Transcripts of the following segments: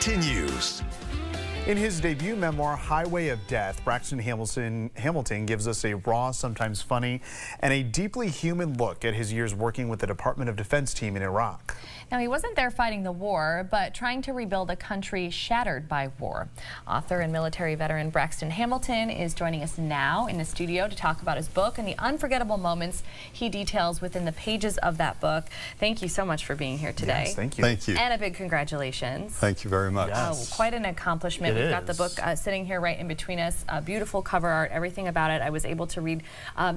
continues. In his debut memoir, Highway of Death, Braxton Hamilton gives us a raw, sometimes funny, and a deeply human look at his years working with the Department of Defense team in Iraq. Now, he wasn't there fighting the war, but trying to rebuild a country shattered by war. Author and military veteran Braxton Hamilton is joining us now in the studio to talk about his book and the unforgettable moments he details within the pages of that book. Thank you so much for being here today. Yes, thank you. Thank you. And a big congratulations. Thank you very much. Yes. Quite an accomplishment. We've got the book sitting here right in between us. Beautiful cover art, everything about it. I was able to read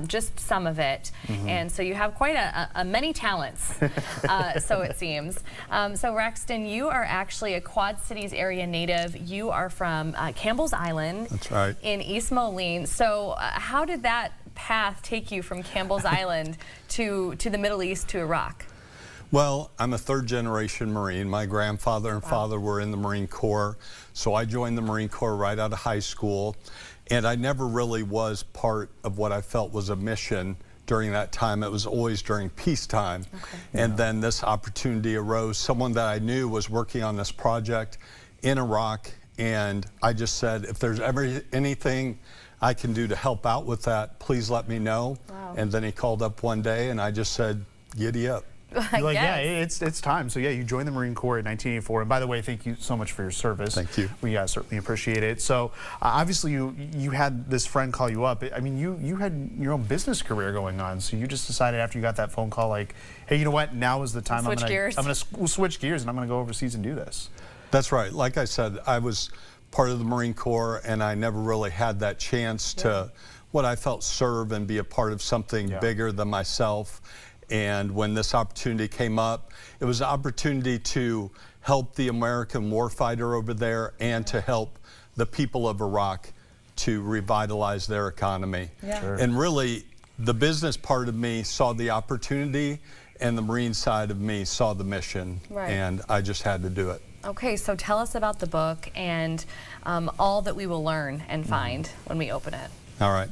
just some of it. And so you have quite a many talents, so it seems. So Braxton, you are actually a Quad Cities area native. You are from Campbell's Island. That's right. In East Moline. So how did that path take you from Campbell's Island to the Middle East, to Iraq? Well, I'm a third-generation Marine. My grandfather and father were in the Marine Corps, so I joined the Marine Corps right out of high school, and I never really was part of what I felt was a mission during that time. It was always during peacetime. And then this opportunity arose. Someone that I knew was working on this project in Iraq, and I just said, if there's ever anything I can do to help out with that, please let me know. And then he called up one day, and I just said, giddy up. You're like, yeah, it's time. So yeah, you joined the Marine Corps in 1984. And by the way, thank you so much for your service. Thank you. We certainly appreciate it. So obviously you had this friend call you up. I mean, you had your own business career going on. So you just decided after you got that phone call, like, hey, you know what? Now is the time. Switch gears. I'm gonna switch gears and I'm gonna go overseas and do this. That's right. Like I said, I was part of the Marine Corps, and I never really had that chance to, what I felt, serve and be a part of something bigger than myself. And when this opportunity came up, it was an opportunity to help the American warfighter over there and to help the people of Iraq to revitalize their economy. And really, the business part of me saw the opportunity, and the Marine side of me saw the mission. And I just had to do it. Okay, so tell us about the book and all that we will learn and find when we open it. All right.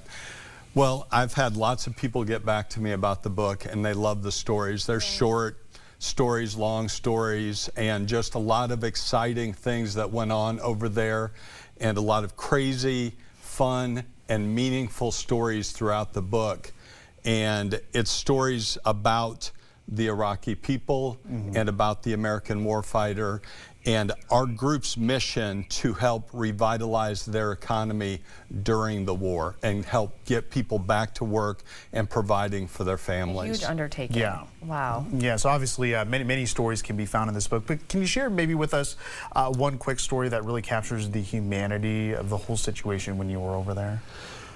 Well, I've had lots of people get back to me about the book, and they love the stories. They're short stories, long stories, and just a lot of exciting things that went on over there, and a lot of crazy, fun, and meaningful stories throughout the book. And it's stories about the Iraqi people and about the American warfighter, and our group's mission to help revitalize their economy during the war and help get people back to work and providing for their families. Huge undertaking. Yeah. Wow. Yeah, so obviously many stories can be found in this book, but can you share maybe with us one quick story that really captures the humanity of the whole situation when you were over there?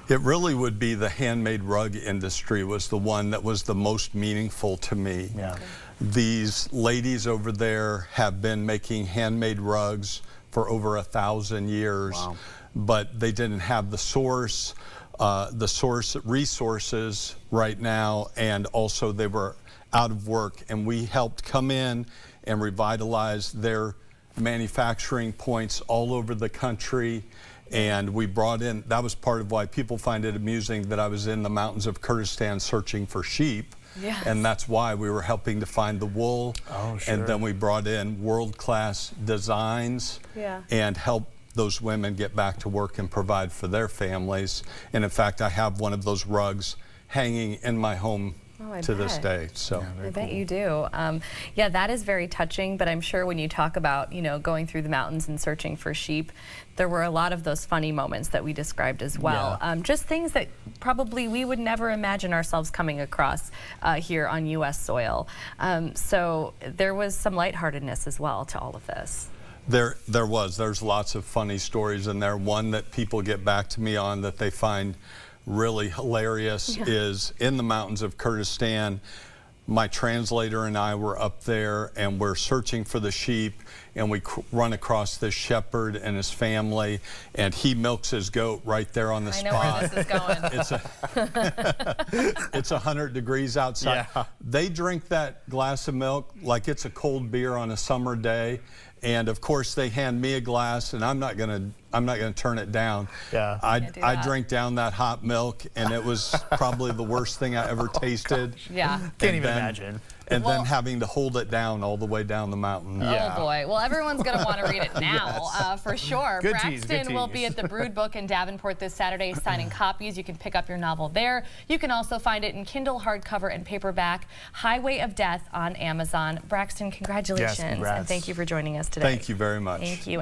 It really would be the handmade rug industry was the one that was the most meaningful to me. These ladies over there have been making handmade rugs for over 1,000 years, but they didn't have the source resources right now, and also they were out of work, and we helped come in and revitalize their manufacturing points all over the country. And we brought in, that was part of why people find it amusing that I was in the mountains of Kurdistan searching for sheep. And that's why we were helping to find the wool. And then we brought in world-class designs and helped those women get back to work and provide for their families. And in fact, I have one of those rugs hanging in my home to this day. So I bet you do. Yeah, that is very touching, but I'm sure when you talk about, you know, going through the mountains and searching for sheep, there were a lot of those funny moments that we described as well. Just things that probably we would never imagine ourselves coming across here on U.S. soil. So there was some lightheartedness as well to all of this. There's lots of funny stories in there. One that people get back to me on that they find really hilarious is in the mountains of Kurdistan. My translator and I were up there, and we're searching for the sheep, and we run across this shepherd and his family, and he milks his goat right there on the spot. I know where this is going. It's 100 degrees outside. They drink that glass of milk like it's a cold beer on a summer day, and of course they hand me a glass, and I'm not gonna turn it down. I drank down that hot milk, and it was probably the worst thing I ever tasted. Can't even imagine. and then having to hold it down all the way down the mountain. Oh boy. Well, everyone's going to want to read it now, for sure. Good Braxton tease. will be at the Brood Book in Davenport this Saturday signing copies. You can pick up your novel there. You can also find it in Kindle, hardcover, and paperback. Highway of Death on Amazon. Braxton, congratulations. Yes, congrats. And thank you for joining us today. Thank you very much. Thank you.